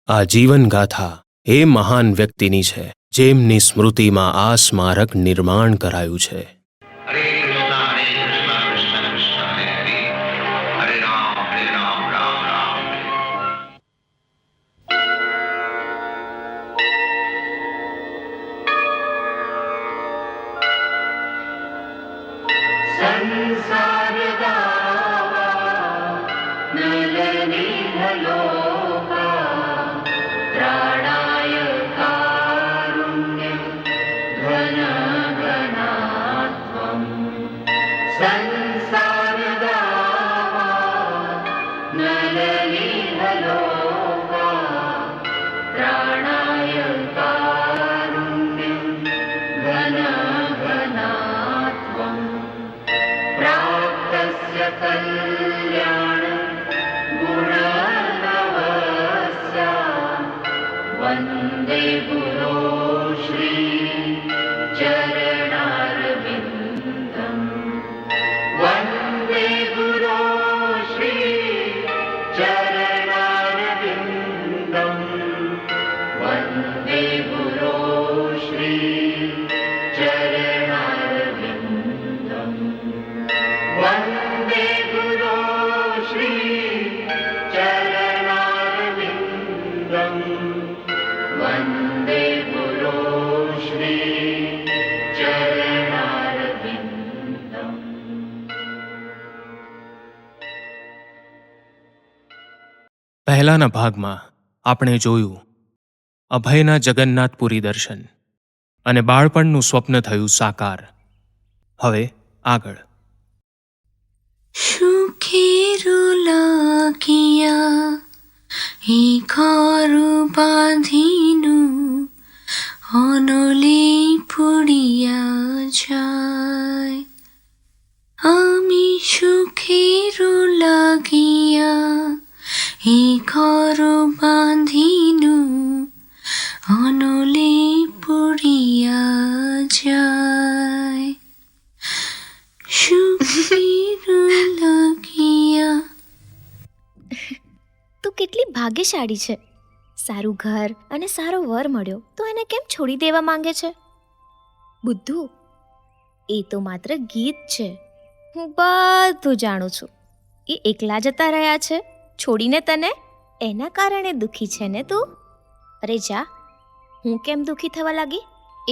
આ જીવન ગાથા એ મહાન વ્યક્તિની છે જેમની સ્મૃતિમાં આ સ્મારક નિર્માણ કરાયું છે. હરે કૃષ્ણ કૃષ્ણ કૃષ્ણ હરે હરે હરે રામ રામ રામ હરે. સંસાર કલ્યાણ ગુણનવસ્યા વંદે ગુરો શ્રી ચરણારવિંદમ વંદે ગુરો શ્રી ચરણારવિંદમ વંદે ગુરો શ્રી ચરણારવિંદમ વંદે ગુરો શ્રી ચરણારવિંદમ વંદે ગુરો શ્રી ચરણારવિંદમ. પહેલાના ભાગમાં આપણે જોયું અભયના જગન્નાથપુરી દર્શન અને બાળપણનું સ્વપ્ન થયું સાકાર. હવે આગળ. સુખેરો લાગિયા એ ઘરું બાંધીનું અનલે પુડિયા જાય. અમે સુખેરો લાગિયા એ ઘરું બાંધીનું અનલે પુડિયા જાય. તું કેટલી ભાગ્યશાળી છે. સારું ઘર અને સારો વર મળ્યો તો એને કેમ છોડી દેવા માંગે છે? બુદ્ધુ, એ તો માત્ર ગીત છે. હું બધું જાણું છું. એ એકલા જતા રહ્યા છે છોડીને તને, એના કારણે દુઃખી છે ને તું? અરે જા, હું કેમ દુઃખી થવા લાગી?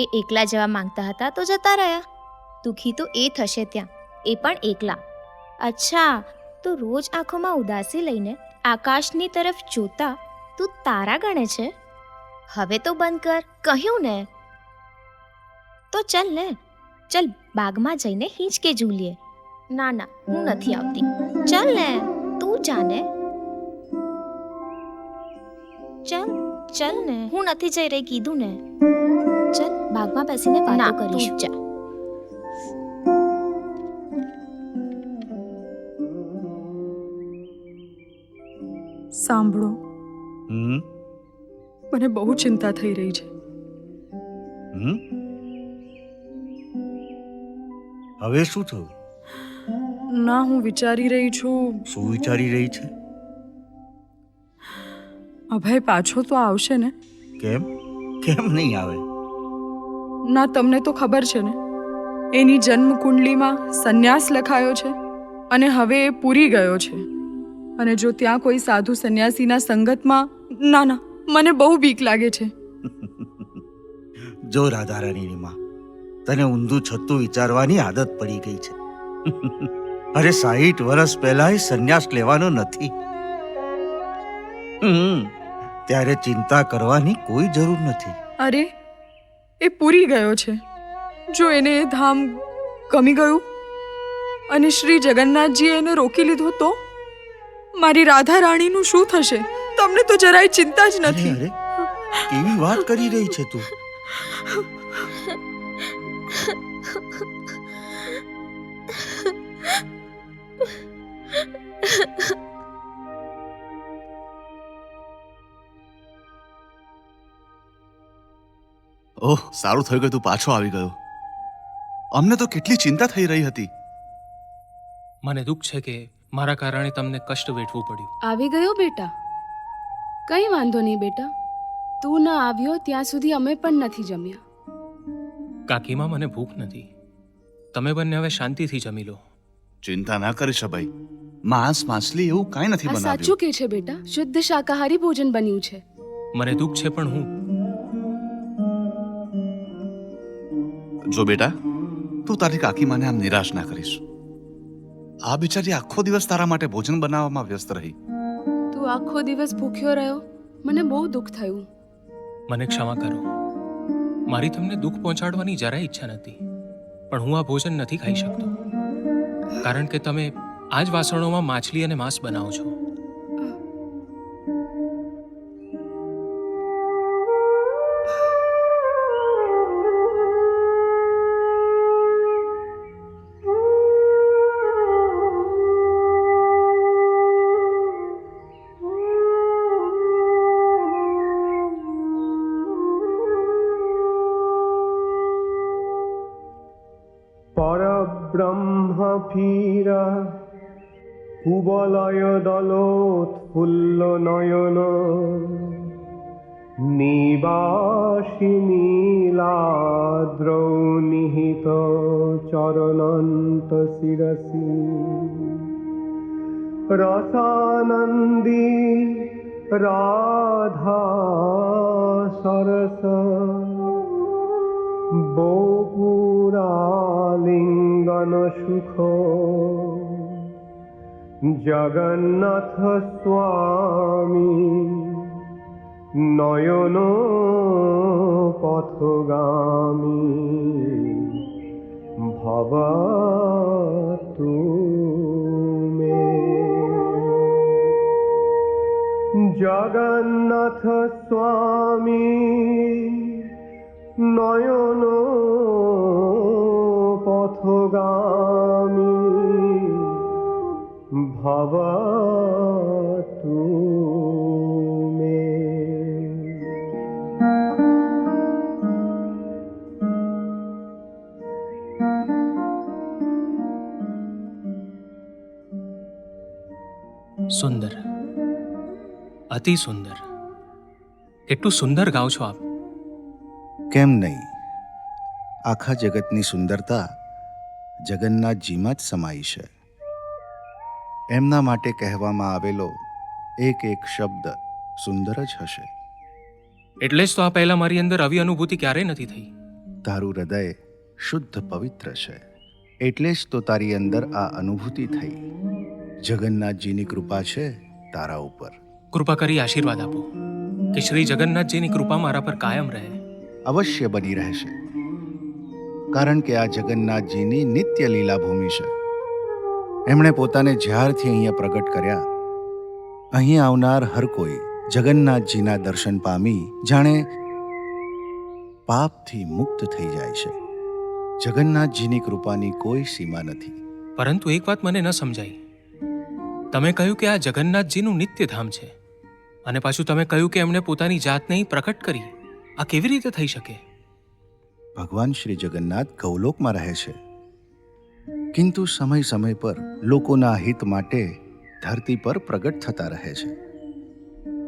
એ એકલા જવા માંગતા હતા તો જતા રહ્યા. દુઃખી તો એ થશે ત્યાં, એ પણ એકલા. અચ્છા, તો રોજ આંખોમાં ઉદાસી લઈને આકાશની તરફ જોતા તું તારા ગણે છે? હવે તો બંધ કર, કહ્યું ને. તો ચલ ને, ચલ બાગમાં જઈને હિંચકે ઝૂલીએ. ના ના, હું નથી આવતી. ચલ ને, તું જાને. ચલ ચલ ને, હું નથી જઈ રહી કીધું ને. ચલ બાગમાં બેસીને વાતો કરીશું. જા. સાંભળો, મને બહુ ચિંતા થઈ રહી છે. હવે શું થયું? ના, હું વિચારી રહી છું. શું વિચારી રહી છે? અભય પાછો તો આવશે ને? કેમ કેમ નહીં આવે? ના, તમને તો ખબર છે ને, એની જન્મ કુંડલીમાં સંન્યાસ લખાયો છે અને હવે એ પૂરી ગયો છે. અને જો ત્યાં કોઈ સાધુ સંન્યાસીના સંગતમાં, ના ના, મને બહુ બીક લાગે છે. જો રાધારાણીની માં, તને ઊંધું છતું વિચારવાની આદત પડી ગઈ છે. અરે 60 વર્ષ પહેલા એ સંન્યાસ લેવાનો નથી. ત્યારે ચિંતા કરવાની કોઈ જરૂર નથી. અરે, એ પૂરી ગયો છે. જો એને એ ધામ ગમી ગયું અને શ્રી જગન્નાથજીએ એને રોકી લીધો તો મારી રાધા રાણીનું શું થશે? તમને તો જરાય ચિંતા જ નથી. અરે કેવી વાત કરી રહી છે તું? ઓહ, સારું થયું કે તું પાછો આવી ગયો. અમને તો કેટલી ચિંતા થઈ રહી હતી. મને દુઃખ છે કે મારા કારણે તમને કષ્ટ વેઠવું પડ્યું. આવી ગયો બેટા? કંઈ વાંધો નહીં બેટા, તું ન આવ્યો ત્યાં સુધી અમે પણ નથી જમ્યા. કાકીમાં મને ભૂખ નથી. તમે બંને હવે શાંતિથી જમી લો. ચિંતા ના કરીશ ભાઈ, માંસ માછલી એવું કાંઈ નથી આ બનાવ્યું. સાચું કે છે બેટા, શુદ્ધ શાકાહારી ભોજન બન્યું છે. મને દુઃખ છે પણ હું જો બેટા, તું તારી કાકી માને આમ નિરાશ ના કરીશ. આ બિચારી આખો દિવસ તારા માટે ભોજન બનાવવામાં વ્યસ્ત રહી. તું આખો દિવસ ભૂખ્યો રહ્યો, મને બહુ દુઃખ થયું. મને ક્ષમા કરો. મારી તમને દુઃખ પહોંચાડવાની જરાય ઈચ્છા નથી, પણ હું આ ભોજન નથી ખાઈ શકતો, કારણ કે તમે આ જ વાસણોમાં માછલી અને માંસ બનાવો છો. পরব্রহ্মফীরা কুবলয় দলোৎফুল্ল নয়ন নিবাসী নীলাদ্রৌ নিহিত চরণন্ত শিরসি রসানন্দী রাধা সরস বপুরালিঙ্গন সুখ জগন্নাথ স্বামী নয়ন পথগামী ভবতু মে জগন্নাথ স্বামী নয়ন পথগামী ভবতু মে। સુંદર, અતિ સુંદર. કેટલું સુંદર ગાઓ છો આપ. કેમ નહીં? આખા જગતની સુંદરતા જગન્નાથજીમાં જ સમાઈ છે. એમના માટે કહેવામાં આવેલો એક એક શબ્દ સુંદર જ હશે. એટલે જ તો આ પહેલા મારી અંદર આવી અનુભૂતિ ક્યારેય નથી થઈ. તારું હૃદય શુદ્ધ પવિત્ર છે, એટલે જ તો તારી અંદર આ અનુભૂતિ થઈ. જગન્નાથજીની કૃપા છે તારા ઉપર. કૃપા કરી આશીર્વાદ આપો કે શ્રી જગન્નાથજીની કૃપા મારા પર કાયમ રહે. અવશ્ય બની રહેશે, કારણ કે આ જગન્નાથજીની નિત્ય લીલા ભૂમિ છે. એમણે પોતાને જ્યારથી અહીંયા પ્રગટ કર્યા, અહીં આવનાર હર કોઈ જગન્નાથજીના દર્શન પામી જાણે પાપથી મુક્ત થઈ જાય છે. જગન્નાથજીની કૃપાની કોઈ સીમા નથી. પરંતુ એક વાત મને ન સમજાઈ. તમે કહ્યું કે આ જગન્નાથજીનું નિત્ય ધામ છે, અને પાછું તમે કહ્યું કે એમણે પોતાની જાતને અહીં પ્રકટ કરી. આ કેવી રીતે થઈ શકે? ભગવાન શ્રી જગન્નાથ ગૌલોકમાં રહે છે, કિંતુ સમય સમય પર લોકોના હિત માટે ધરતી પર પ્રગટ થતા રહે છે.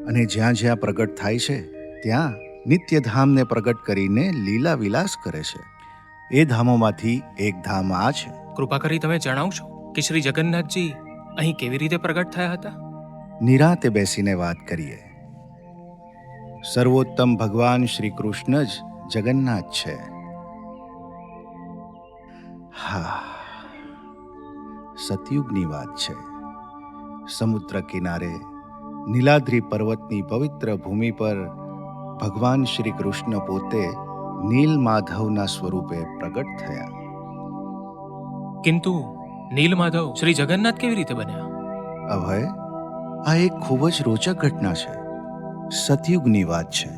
અને જ્યાં જ્યાં પ્રગટ થાય છે ત્યાં નિત્યધામને પ્રગટ કરીને લીલા વિલાસ કરે છે. એ ધામોમાંથી એક ધામ આ છે. કૃપા કરી તમે જણાવશો કે શ્રી જગન્નાથજી અહીં કેવી રીતે પ્રગટ થયા હતા? નિરાતે બેસીને વાત કરીએ. સર્વોત્તમ ભગવાન શ્રી કૃષ્ણ જ જગન્નાથ છે. હા, સતયુગની વાત છે. સમુદ્ર કિનારે નીલાદ્રી પર્વતની પવિત્ર ભૂમિ પર ભગવાન શ્રી કૃષ્ણ પોતે નીલ માધવના સ્વરૂપે પ્રગટ થયા. કિંતુ નીલમાધવ શ્રી જગન્નાથ કેવી રીતે બન્યા? અભય, આ એક ખૂબ જ રોચક ઘટના છે. સતયુગની વાત છે.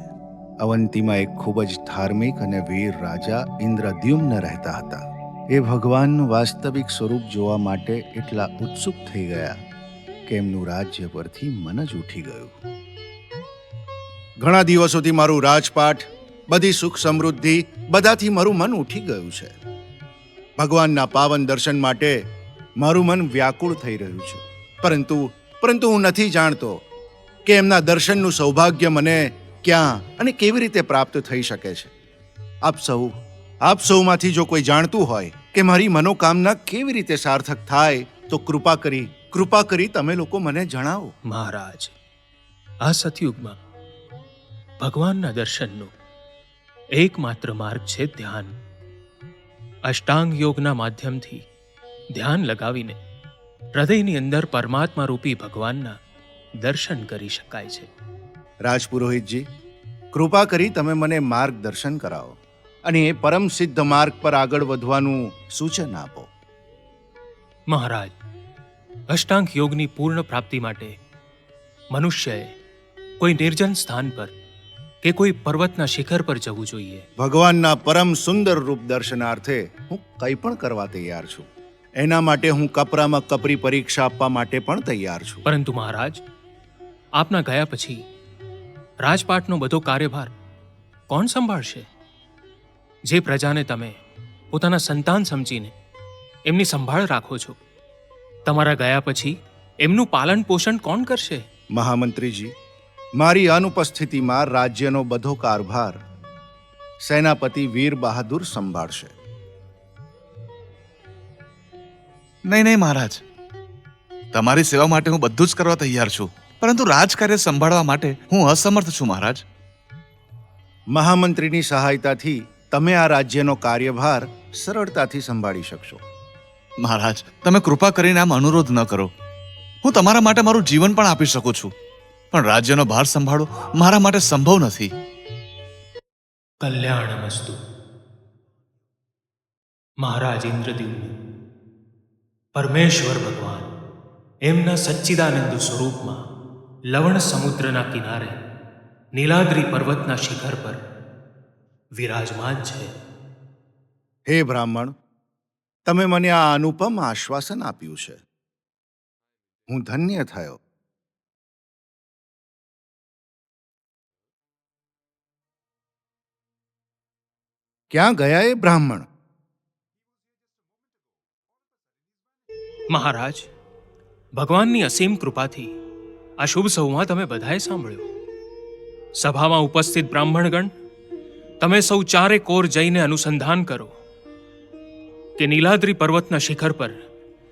અવંતીમાં એક ખૂબ જ ધાર્મિક અને વીર રાજા ઇન્દ્રદ્યુમ્ન રહેતા હતા. એ ભગવાનનું વાસ્તવિક સ્વરૂપ જોવા માટે એટલા ઉત્સુક થઈ ગયા કે એમનું રાજ્ય પરથી મન જ ઉઠી ગયું. ઘણા દિવસોથી મારું રાજપાટ, બધી સુખ સમૃદ્ધિ, બધાથી મારું મન ઉઠી ગયું છે. ભગવાનના પાવન દર્શન માટે મારું મન વ્યાકુળ થઈ રહ્યું છે. પરંતુ હું નથી જાણતો કે એમના દર્શનનું સૌભાગ્ય મને ક્યાં અને કેવી રીતે પ્રાપ્ત થઈ શકે છે. આપ સૌમાંથી જો કોઈ જાણતું હોય કે મારી મનોકામના કેવી રીતે સાર્થક થાય તો કૃપા કરી તમે લોકો મને જણાવો. મહારાજ, આ સતયુગમાં ભગવાનના દર્શનનો એકમાત્ર માર્ગ છે ધ્યાન. અષ્ટાંગ યોગના માધ્યમથી ધ્યાન લગાવીને હૃદયની અંદર પરમાત્મા રૂપી ભગવાનના દર્શન કરી શકાય છે. રાજપુરોહિતજી, કૃપા કરી તમે મને માર્ગદર્શન કરાવો અને એ પરમ સિદ્ધ માર્ગ પર આગળ વધવાનું સૂચન આપો. મહારાજ, અષ્ટાંગ યોગની પૂર્ણ પ્રાપ્તિ માટે મનુષ્યએ કોઈ નિર્જન સ્થાન પર કે કોઈ પર્વતના શિખર પર જવું જોઈએ. ભગવાનના પરમ સુંદર રૂપ દર્શનાર્થે હું કંઈ પણ કરવા તૈયાર છું. એના માટે હું કપરામાં કપરી પરીક્ષા આપવા માટે પણ તૈયાર છું. પરંતુ મહારાજ, આપના ગયા પછી રાજપાટનો બધો કાર્યભાર કોણ સંભાળશે? જે પ્રજાને તમે પોતાના સંતાન સમજીને એમની સંભાળ રાખો છો, તમારા ગયા પછી એમનું પાલન પોષણ કોણ કરશે? મહામંત્રીજી, મારી અનુપસ્થિતિમાં રાજ્યનો બધો કારભાર સેનાપતિ વીર બહાદુર સંભાળશે. નહીં મહારાજ, તમારી સેવા માટે હું બધું જ કરવા તૈયાર છું, પરંતુ રાજકાર્ય સંભાળવા માટે હું અસમર્થ છું મહારાજ. મહામંત્રીની સહાયતાથી તમે આ રાજ્યનો કાર્યભાર સરળતાથી સંભાળી શકશો. મહારાજ, તમે કૃપા કરીને આમ અનુરોધ ન કરો. હું તમારા માટે મારું જીવન પણ આપી શકું છું, પણ રાજ્યનો ભાર સંભાળવો મારા માટે સંભવ નથી. કલ્યાણમસ્તુ. મહારાજ ઇન્દ્રદ્યુમ્ન, પરમેશ્વર ભગવાન એમના સચ્ચિદાનંદ સ્વરૂપમાં લવણ સમુદ્રના કિનારે નીલાદ્રી પર્વતના શિખર પર વિરાજમાન છે. હે બ્રાહ્મણ, તમે મને આ અનુપમ આશ્વાસન આપ્યું છે. હું ધન્ય થયો. ક્યાં ગયા એ બ્રાહ્મણ? મહારાજ, ભગવાનની અસીમ કૃપાથી આ શુભ સંવાદ તમે બધાએ સાંભળ્યો. સભામાં ઉપસ્થિત બ્રાહ્મણગણ, તમે સૌ ચારે કોર જઈને અનુસંધાન કરો કે નીલાદ્રી પર્વતના શિખર પર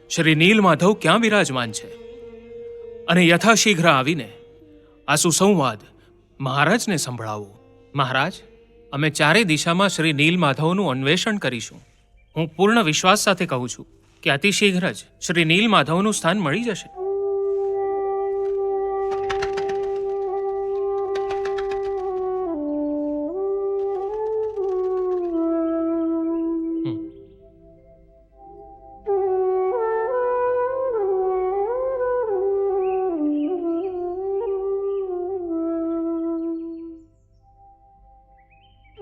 શ્રી નીલમાધવ ક્યાં બિરાજમાન છે, અને યથાશીઘ્ર આવીને આ સુસંવાદ મહારાજને સંભળાવો. મહારાજ, અમે ચારે દિશામાં શ્રી નીલમાધવનું અન્વેષણ કરીશું. હું પૂર્ણ વિશ્વાસ સાથે કહું છું કે અતિશીઘ્ર જ શ્રી નીલમાધવનું સ્થાન મળી જશે.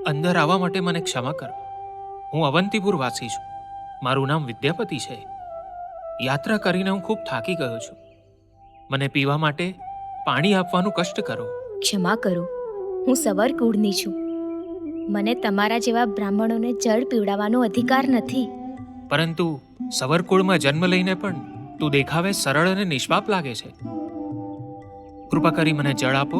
અંદર આવવા માટે મને ક્ષમા કરો. હું અવંતીપુર વાસી છું. મારું નામ વિદ્યાપતિ છે. યાત્રા કરીને હું ખૂબ થાકી ગયો છું. મને પીવા માટે પાણી આપવાનું કષ્ટ કરો. ક્ષમા કરો, હું સવર કુળની છું. મને તમારા જેવા બ્રાહ્મણોને જળ પીવડાવવાનો અધિકાર નથી. પરંતુ સવરકુળમાં જન્મ લઈને પણ તું દેખાવે સરળ અને નિષ્પાપ લાગે છે. કૃપા કરી મને જળ આપો.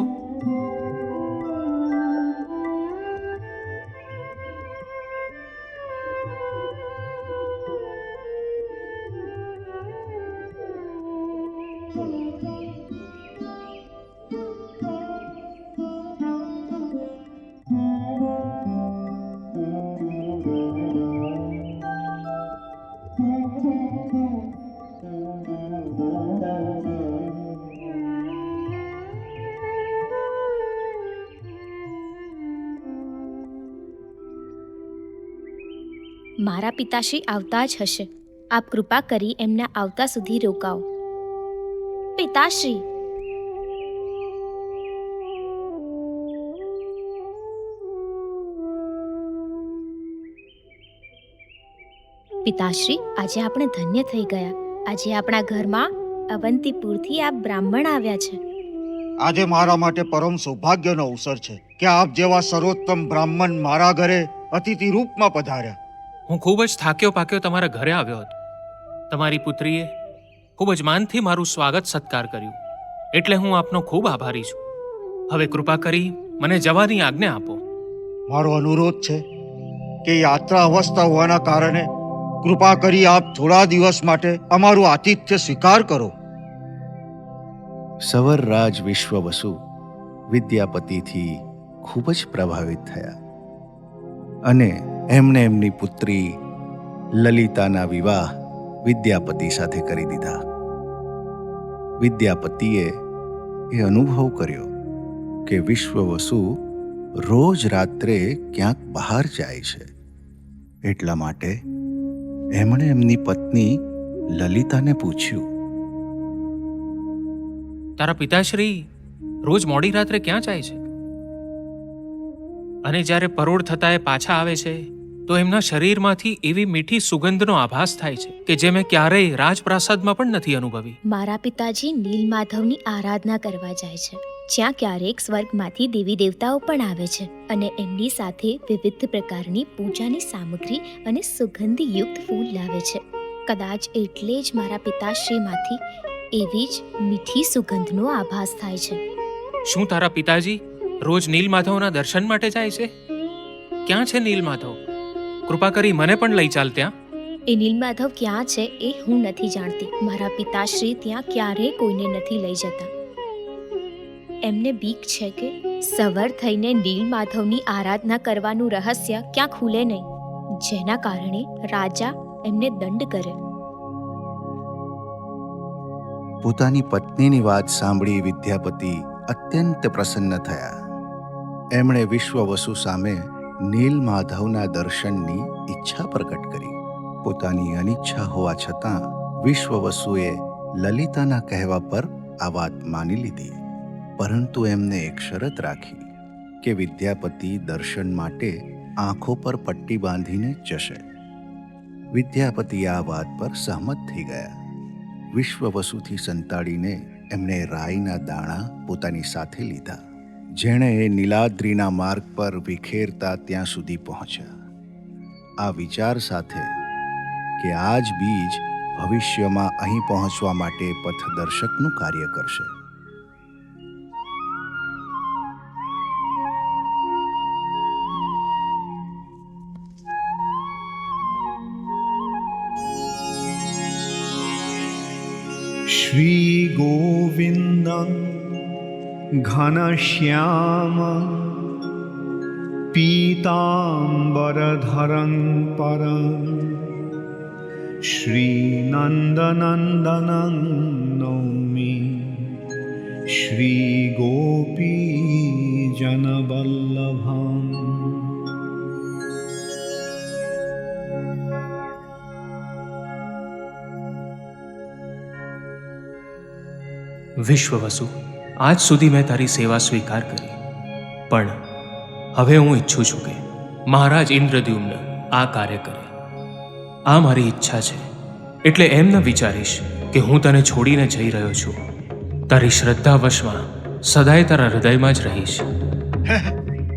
મારા પિતાશ્રી આવતા જ હશે. આપ કૃપા કરી એમના આવતા સુધી રોકાઓ. પિતાશ્રી! પિતાશ્રી, આજે આપણે ધન્ય થઈ ગયા. આજે આપણા ઘરમાં અવંતીપુરથી આપ બ્રાહ્મણ આવ્યા છે. આજે મારા માટે પરમ સૌભાગ્યનો અવસર છે કે આપ જેવા સર્વોત્તમ બ્રાહ્મણ મારા ઘરે અતિથિ રૂપમાં પધાર્યા. હું ખૂબ જ થાક્યો પાક્યો તમારા ઘરે આવ્યો હતો. તમારી પુત્રીએ ખૂબ જ માનથી મારું સ્વાગત સત્કાર કર્યું. એટલે હું આપનો ખૂબ આભારી છું. હવે કૃપા કરી મને જવાની આજ્ઞા આપો. મારો અનુરોધ છે કે યાત્રા અવસ્થા હોવાના કારણે કૃપા કરી આપ થોડા દિવસ માટે અમારું આતિથ્ય સ્વીકાર કરો. સવરરાજ વિશ્વવસુ વિદ્યાપતિથી ખૂબ જ પ્રભાવિત થયા અને એમણે એમની પુત્રી લલિતાના વિવાહ વિદ્યાપતિ સાથે કરી દીધા. વિદ્યાપતિએ એ અનુભવ કર્યો કે વિશ્વવસુ રોજ રાત્રે ક્યાંક બહાર જાય છે. એટલા માટે એમણે એમની પત્ની લલિતાને પૂછ્યું, તારા પિતાશ્રી રોજ મોડી રાત્રે ક્યાં જાય છે? અને જ્યારે પરોઢ થતા એ પાછા આવે છે તો એમના શરીરમાંથી એવી મીઠી સુગંધનો આભાસ થાય છે કે જે મેં ક્યારેય રાજપ્રાસાદમાં પણ નથી અનુભવી. મારા પિતાજી નીલમાધવની આરાધના કરવા જાય છે, જ્યાં ક્યારેક સ્વર્ગમાંથી દેવી દેવતાઓ પણ આવે છે અને એમની સાથે વિવિધ પ્રકારની પૂજાની સામગ્રી અને સુગંધયુક્ત ફૂલ લાવે છે. કદાચ એટલે જ મારા પિતાશ્રીમાંથી એવી જ મીઠી સુગંધનો આભાસ થાય છે. શું તારા પિતાજી રોજ નીલમાધવના દર્શન માટે જાય છે? ક્યાં છે નીલમાધવ? કૃપા કરી મને પણ લઈ ચાલ ત્યાં. એ નીલમાધવ ક્યાં છે એ હું નથી જાણતી. મારા પિતાશ્રી ત્યાં ક્યારેય કોઈને નથી લઈ જતા. એમને બીક છે કે સવાર થઈને નીલમાધવની આરાધના કરવાનું રહસ્ય ક્યાં ખુલે નહીં, જેના કારણે રાજા એમને દંડ કરે. પોતાની પત્નીની વાત સાંભળી વિદ્યાપતિ અત્યંત પ્રસન્ન થયા. એમણે વિશ્વવસુ સામે નીલમાધવના દર્શનની ઈચ્છા પ્રકટ કરી. પોતાની અનિચ્છા હોવા છતાં વિશ્વવસુએ લલિતાના કહેવા પર આ વાત માની લીધી, પરંતુ એમને એક શરત રાખી કે વિદ્યાપતિ દર્શન માટે આંખો પર પટ્ટી બાંધીને જ જશે. વિદ્યાપતિ આ વાત પર સહમત થઈ ગયા. વિશ્વવસુથી સંતાડીને એમણે રાઈના દાણા પોતાની સાથે લીધા, જેણે એ નીલાદ્રીના માર્ગ પર વિખેરતા ત્યાં સુધી પહોંચ્યા. આ વિચાર સાથે કે આ જ બીજ ભવિષ્યમાં અહીં પહોંચવા માટે પથદર્શકનું કાર્ય કરશે. श्रीगोविन्द घनश्याम पीताम्बरधरं परं श्रीनन्दनन्दनं नौमि श्रीगोपीजनवल्लभम्. વિશ્વવસુ, આજ સુધી મેં તારી સેવા સ્વીકાર કરી, પણ હવે હું ઈચ્છું છું કે મહારાજ ઇન્દ્રદ્યુમ્ન આ કાર્ય કરે. આ મારી ઈચ્છા છે, એટલે એમ ન વિચારીશ કે હું તને છોડીને જઈ રહ્યો છું. તારી શ્રદ્ધાવશમાં સદાય તારા હૃદયમાં જ રહીશ.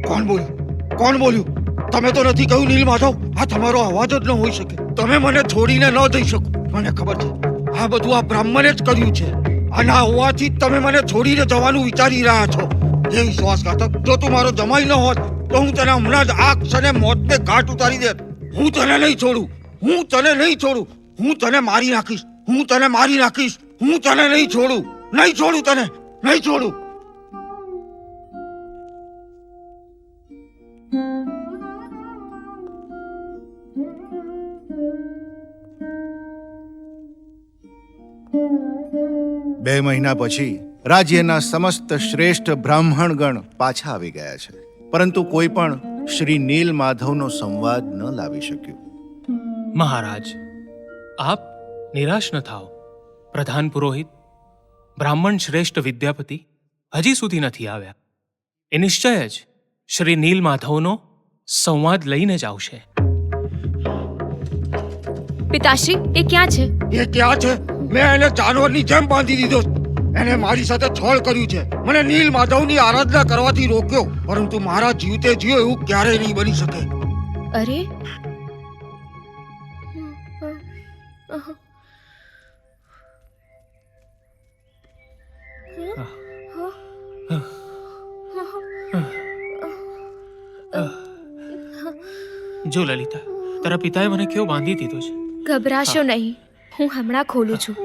કોણ બોલ્યું? તમે તો નથી કહ્યું નીલમાધવ, આ તમારો અવાજ જ ન હોઈ શકે. તમે મને છોડીને ન જઈ શકો. મને ખબર છે આ બધું આ બ્રાહ્મણે જ કર્યું છે. અને આ હોવાથી જ તમે મને છોડીને જવાનું વિચારી રહ્યા છો. હે વિશ્વાસઘાતક, જો તું મારો જમાઈ ન હોત તો હું તને હમણાં જ આ ક્ષણે મોતને ઘાટ ઉતારી દેત. હું તને નહીં છોડું. હું તને મારી નાખીશ. હું તને નહીં છોડું. તને નહીં છોડું. બે મહિના પછી રાજ્યના સમસ્ત શ્રેષ્ઠ બ્રાહ્મણગણ પાછા આવી ગયા છે, પરંતુ કોઈ પણ શ્રી નીલમાધવનો સંવાદ ન લાવી શક્યું. મહારાજ, આપ નિરાશ ન થાઓ. પ્રધાન પુરોહિત બ્રાહ્મણ શ્રેષ્ઠ વિદ્યાપતિ હજી સુધી નથી આવ્યા. એ નિશ્ચય જ શ્રી નીલમાધવનો સંવાદ લઈને જ આવશે. પિતાશ્રી, એ ક્યાં છે? મેં એને જાનવરની જેમ બાંધી દીધો. એને મારી સાથે છળ કર્યું છે. મને નીલમાધવની આરાધના કરવાથી રોક્યો, પરંતુ મારા જીવતે જીવ એવું ક્યારેય નહીં બની શકે. અરે, જો લલિતા, તારા પિતાએ મને કેવો બાંધી દીધો છે. ગભરાશો નહીં, હું હમણાં ખોલું છું.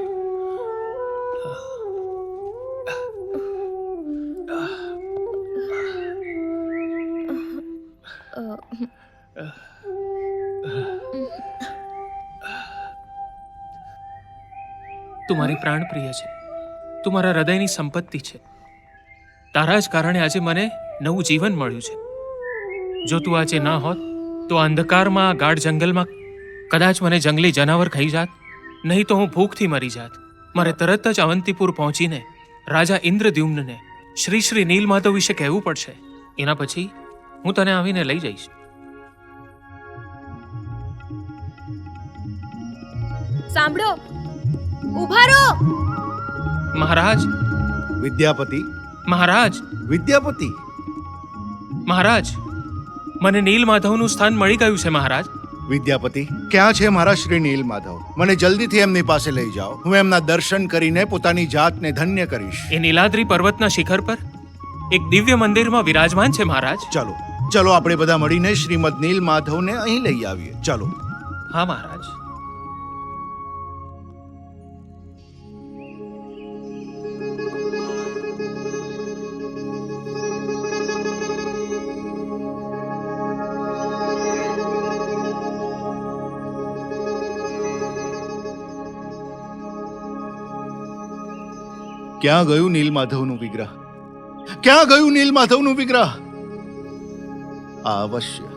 તું મારી પ્રાણ પ્રિય છે, તું મારા હૃદયની સંપત્તિ છે. તારા જ કારણે આજે મને નવું જીવન મળ્યું છે. જો તું આજે ના હોત તો આ અંધકારમાં, આ ગાઢ જંગલમાં કદાચ મને જંગલી જનાવર ખાઈ જાત, નહીં તો હું ભૂખથી મરી જાત. મારે તરત જ અવંતીપુર પહોંચીને રાજા ઇન્દ્રદ્યુમ્નને શ્રી શ્રી નીલમાધવ વિશે કહેવું પડશે. એના પછી હું તને આવીને લઈ જઈશ. સાંભળો, ઊભા રહો. મહારાજ, વિદ્યાપતિ, મહારાજ, વિદ્યાપતિ. મહારાજ, મને નીલમાધવનું સ્થાન મળી ગયું છે મહારાજ. વિદ્યાપતિ, ક્યાં છે મારા શ્રી નીલમાધવ? મને જલ્દીથી એમની પાસે લઈ જાઓ. હું એમના દર્શન કરીને પોતાની જાતને ધન્ય કરીશ. એ નીલાદ્રી પર્વતના શિખર પર એક દિવ્ય મંદિરમાં વિરાજમાન છે મહારાજ. ચાલો ચાલો, આપણે બધા મળીને શ્રીમદ નીલમાધવને અહીં લઈ આવીએ. ચાલો. હા મહારાજ. ક્યાં ગયું નીલમાધવનું વિગ્રહ? ક્યાં ગયું નીલમાધવનું વિગ્રહ? અવશ્ય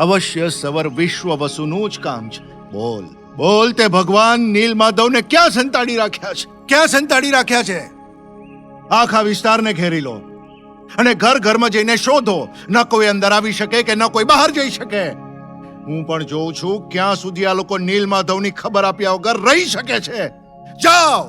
અવશ્ય સવર વિશ્વ વસુનું જ કામ છે. બોલ બોલ, તે ભગવાન નીલમાધવને ક્યાં સંતાડી રાખ્યા છે? ક્યાં સંતાડી રાખ્યા છે? આખા વિસ્તારને ઘેરી લો અને ઘર ઘરમાં જઈને શોધો. ન કોઈ અંદર આવી શકે કે ન કોઈ બહાર જઈ શકે. હું પણ જોઉં છું ક્યાં સુધી આ લોકો નીલમાધવની ખબર આપ્યા વગર રહી શકે છે. જાઓ.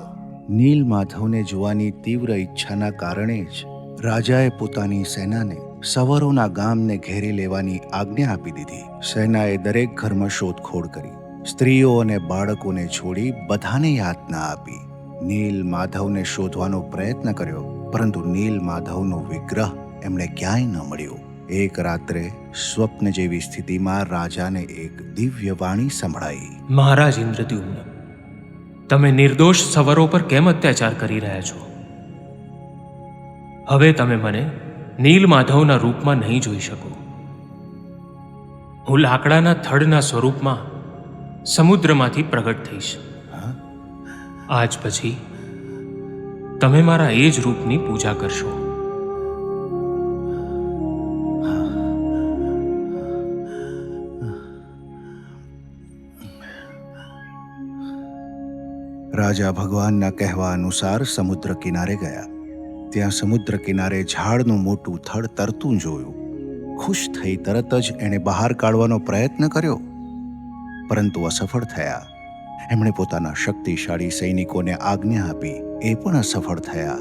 નીલમાધવને જોવાની તીવ્ર ઈચ્છાના કારણે જ રાજાએ પોતાની સેનાને સવરોના ગામને ઘેરી લેવાની આજ્ઞા આપી દીધી. સેનાએ દરેક ઘરમાં શોધખોળ કરી. સ્ત્રીઓ અને બાળકોને છોડી બધાને યાતના આપી. નીલમાધવને શોધવાનો પ્રયત્ન કર્યો, પરંતુ નીલમાધવનો વિગ્રહ એમણે ક્યાંય ન મળ્યો. એક રાત્રે સ્વપ્ન જેવી સ્થિતિમાં રાજાને એક દિવ્ય વાણી સંભળાઈ. મહારાજ ઇન્દ્રદ્યુમ્ન, તમે નિર્દોષ સવરો પર કેમ અત્યાચાર કરી રહ્યા છો? હવે તમે મને નીલમાધવના રૂપમાં નહીં જોઈ શકો. હું લાકડાના થડના સ્વરૂપમાં સમુદ્રમાંથી પ્રગટ થઈશ. આજ પછી તમે મારા એ જ રૂપની પૂજા કરશો. રાજા ભગવાનના કહેવા અનુસાર સમુદ્ર કિનારે ગયા. ત્યાં સમુદ્ર કિનારે ઝાડનું મોટું થડ તરતું જોયું. ખુશ થઈ તરત જ એણે બહાર કાઢવાનો પ્રયત્ન કર્યો, પરંતુ અસફળ થયા. એમણે પોતાના શક્તિશાળી સૈનિકોને આજ્ઞા આપી, એ પણ અસફળ થયા.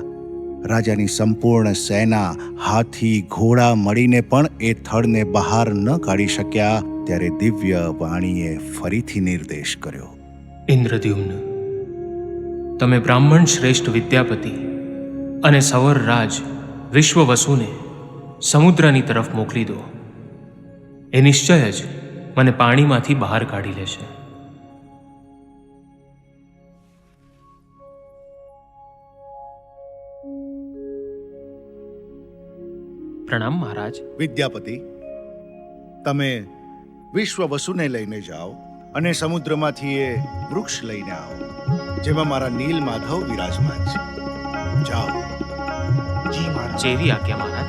રાજાની સંપૂર્ણ સેના, હાથી, ઘોડા મળીને પણ એ થડને બહાર ન કાઢી શક્યા. ત્યારે દિવ્ય વાણીએ ફરીથી નિર્દેશ કર્યો. ઇન્દ્રદ્યુમ્ન, તમે બ્રાહ્મણ શ્રેષ્ઠ વિદ્યાપતિ અને સવર રાજ વિશ્વવસુને સમુદ્રની તરફ મોકલી દો. એ નિશ્ચય જ મને પાણીમાંથી બહાર કાઢી લેશે. પ્રણામ મહારાજ. વિદ્યાપતિ, તમે વિશ્વવસુને લઈને જાઓ અને સમુદ્રમાંથી એ વૃક્ષ લઈને આવો જેમાં મારા નીલમાધવ વિરાજમાન છે. જાઓ. જી મહારાજ. જેવી આજ્ઞા મહારાજ.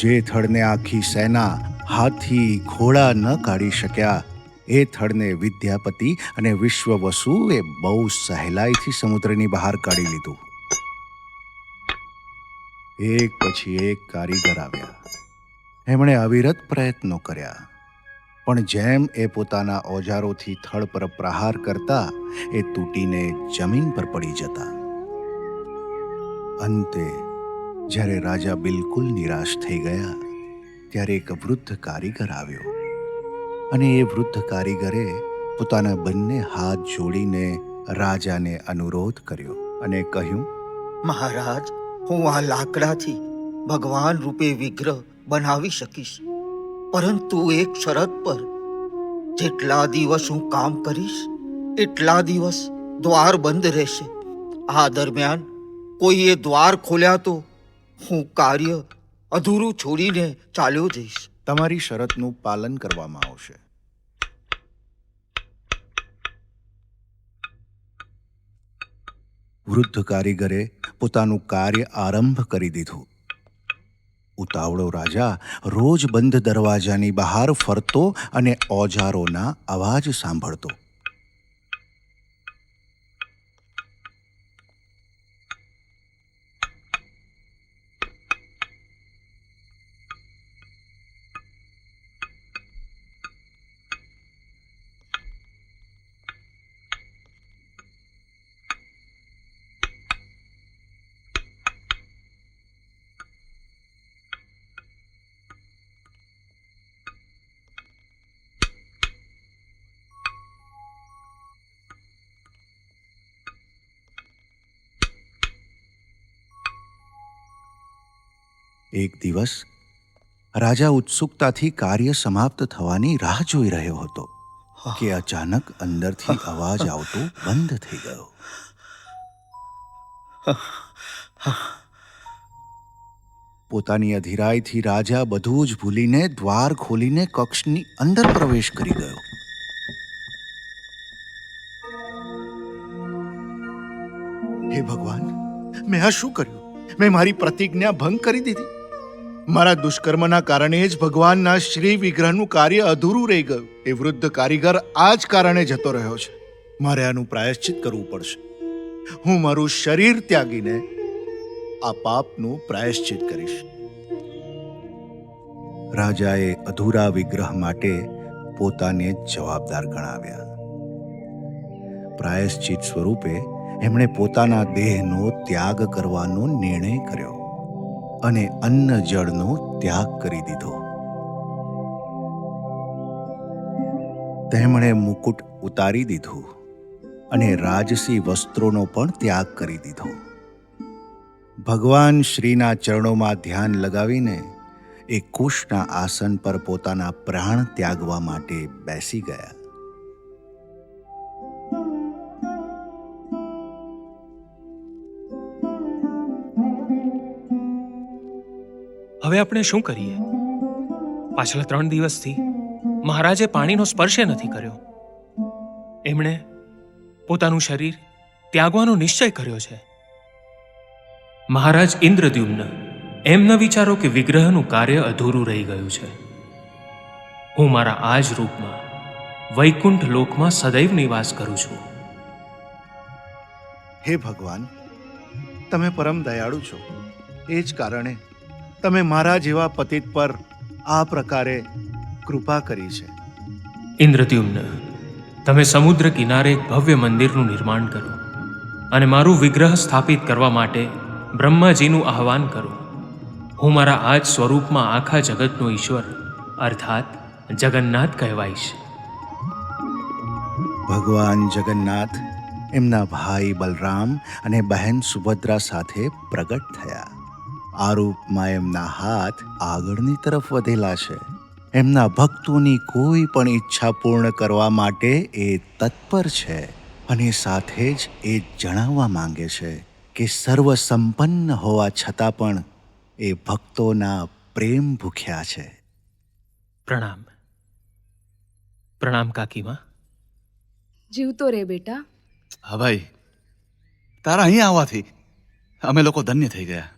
જે થડને આખી સેના, હાથી, ઘોડા ન કાઢી શક્યા, એ થડને વિદ્યાપતિ અને વિશ્વવસુએ બહુ સહેલાઈથી સમુદ્રની બહાર કાઢી લીધું. એક પછી એક કારીગર આવ્યા. એમણે અવિરત પ્રયત્નો કર્યા, પણ જેમ એ પોતાના ઓજારોથી થડ પર પ્રહાર કરતા, એ તૂટીને જમીન પર પડી જતા. અંતે જ્યારે રાજા બિલકુલ નિરાશ થઈ ગયા, ત્યારે એક વૃદ્ધ કારીગર આવ્યો અને એ વૃદ્ધ કારીગરે પોતાના બંને હાથ જોડીને રાજાને અનુરોધ કર્યો અને કહ્યું, મહારાજ, હું આ લાકડાથી ભગવાન રૂપે વિગ્રહ બનાવી શકીશ, પરંતુ એક શરત પર. જેટલા દિવસ હું કામ કરીશ એટલા દિવસ દ્વાર બંધ રહેશે. આ દરમિયાન કોઈએ દ્વાર ખોલ્યા તો હું કાર્ય અધૂરું છોડીને ચાલ્યો જઈશ. તમારી શરતનું પાલન કરવામાં આવશે. વૃદ્ધ કારીગરે પોતાનું કાર્ય આરંભ કરી દીધું. ઉતાવળો રાજા રોજ બંધ દરવાજાની બહાર ફરતો અને ઓજારોના અવાજ સાંભળતો. એક દિવસ રાજા ઉત્સુકતાથી કાર્ય સમાપ્ત થવાની રાહ જોઈ રહ્યો હતો કે અચાનક અંદરથી અવાજ આવતો બંધ થઈ ગયો. પોતાની અધીરાઈથી રાજા બધું જ ભૂલીને દ્વાર ખોલીને કક્ષની અંદર પ્રવેશ કરી ગયો. હે ભગવાન, મેં આ શું કર્યું? મેં મારી પ્રતિજ્ઞા ભંગ કરી દીધી. મારા દુષ્કર્મના કારણે જ ભગવાનના શ્રી વિગ્રહનું કાર્ય અધૂરું રહી ગયું. એ વૃદ્ધ કારીગર આ જ કારણે જતો રહ્યો છે. મારે આનું પ્રાયશ્ચિત કરવું પડશે. હું મારું શરીર ત્યાગીને આ પાપનું પ્રાયશ્ચિત કરીશ. રાજાએ અધૂરા વિગ્રહ માટે પોતાને જ જવાબદાર ગણાવ્યા. પ્રાયશ્ચિત સ્વરૂપે એમણે પોતાના દેહનો ત્યાગ કરવાનો નિર્ણય કર્યો અને અન્ન જળનો ત્યાગ કરી દીધો. તેમણે મુકુટ ઉતારી દીધું અને રાજસી વસ્ત્રોનો પણ ત્યાગ કરી દીધો. ભગવાન શ્રીના ચરણોમાં ધ્યાન લગાવીને એ કુશના આસન પર પોતાના પ્રાણ ત્યાગવા માટે બેસી ગયા. હવે આપણે શું કરીએ? પાછલા 3 દિવસથી મહારાજે પાણીનો સ્પર્શે નથી કર્યો. એમણે પોતાનું શરીર ત્યાગવાનો નિશ્ચય કર્યો છે. મહારાજ ઇન્દ્રદ્યુમ્ન, એમ ન વિચારો કે વિગ્રહનું કાર્ય અધૂરું રહી ગયું છે. હું મારા આ જ રૂપમાં વૈકુંઠ લોકમાં સદૈવ નિવાસ કરું છું. હે ભગવાન, તમે પરમ દયાળુ છો. એ જ કારણે તમે મારા જેવા પતિત પર આ પ્રકારે કૃપા કરી છે. ઇન્દ્રદ્યુમ્ન, તમે સમુદ્ર કિનારે એક ભવ્ય મંદિરનું નિર્માણ કરો અને મારું વિગ્રહ સ્થાપિત કરવા માટે બ્રહ્માજીનું આહવાન કરો. હું મારા આ જ સ્વરૂપમાં આખા જગતનો ઈશ્વર અર્થાત જગન્નાથ કહેવાઈશ. ભગવાન જગન્નાથ એમના ભાઈ બલરામ અને બહેન સુભદ્રા સાથે પ્રગટ થયા. આ રૂપમાં એમના હાથ આગળની તરફ વધેલા છે. એમના ભક્તોની કોઈ પણ ઈચ્છા પૂર્ણ કરવા માટે એ તત્પર છે અને સાથે જ એ જણાવવા માંગે છે કે સર્વ સંપન્ન હોવા છતાં પણ એ ભક્તોના પ્રેમ ભૂખ્યા છે. પ્રણામ. પ્રણામ કાકીમાં. જીવતો રે બેટા. હા ભાઈ, તારા અહીં આવવાથી અમે લોકો ધન્ય થઈ ગયા.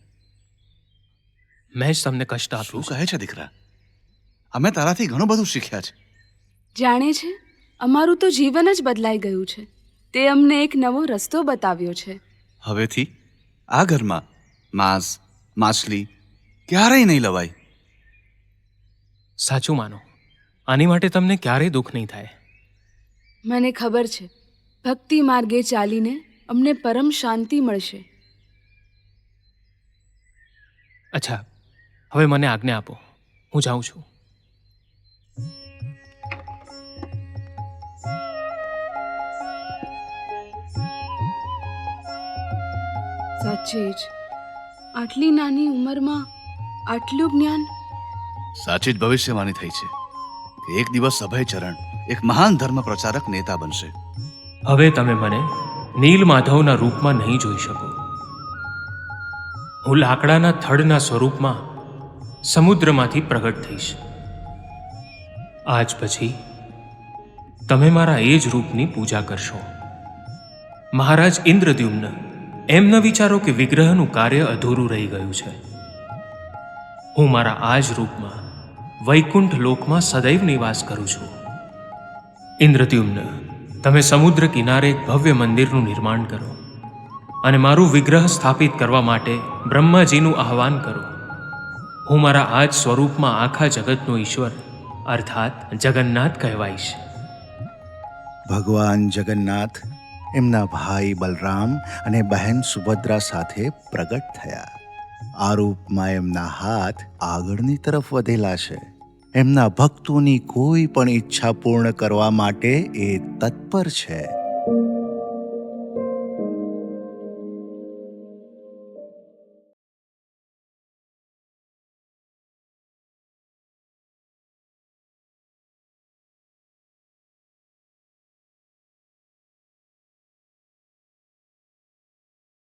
મેં જ તમને કષ્ટ શું આપ્યું. કહે છે દીકરા? અમે તારાથી ઘણું બધું શીખ્યા છે. જાણે છે, અમારું તો જીવન જ બદલાઈ ગયું છે. તે અમને એક નવો રસ્તો બતાવ્યો છે. હવેથી આ ઘરમાં માંસ માછલી ક્યારેય નહીં લવાય. સાચું માનો, આની માટે તમને ક્યારેય દુઃખ નહીં થાય. મને ખબર છે, ભક્તિ માર્ગે ચાલીને અમને પરમ શાંતિ મળશે. અચ્છા, હવે મને આજ્ઞા આપો. હું જાઉં છું. સાચે જ આટલી નાની ઉંમરમાં આટલું જ્ઞાન. સાચી જ ભવિષ્યવાણી થઈ છે કે એક દિવસ અભયચરણ એક મહાન ધર્મ પ્રચારક નેતા બનશે. હવે તમે મને નીલ માધવના રૂપમાં નહીં જોઈ શકો. હું લાકડાના થડના સ્વરૂપમાં સમુદ્રમાંથી પ્રગટ થઈશ. આજ પછી તમે મારા એ જ રૂપની પૂજા કરશો. મહારાજ ઇન્દ્રદ્યુમ્ન, એમ ન વિચારો કે વિગ્રહનું કાર્ય અધૂરું રહી ગયું છે. હું મારા આ જ રૂપમાં વૈકુંઠ લોકમાં સદૈવ નિવાસ કરું છું. ઇન્દ્રદ્યુમ્ન, તમે સમુદ્ર કિનારે એક ભવ્ય મંદિરનું નિર્માણ કરો અને મારું વિગ્રહ સ્થાપિત કરવા માટે બ્રહ્માજીનું આહ્વાન કરો. હું મારા આ જ સ્વરૂપમાં આખા જગતનો ઈશ્વર અર્થાત જગન્નાથ કહેવાઈશ. ભગવાન જગન્નાથ એમના ભાઈ બલરામ અને બહેન સુભદ્રા સાથે પ્રગટ થયા. આ રૂપમાં એમના હાથ આગળની તરફ વધેલા છે. એમના ભક્તોની કોઈ પણ ઈચ્છા પૂર્ણ કરવા માટે એ તત્પર છે.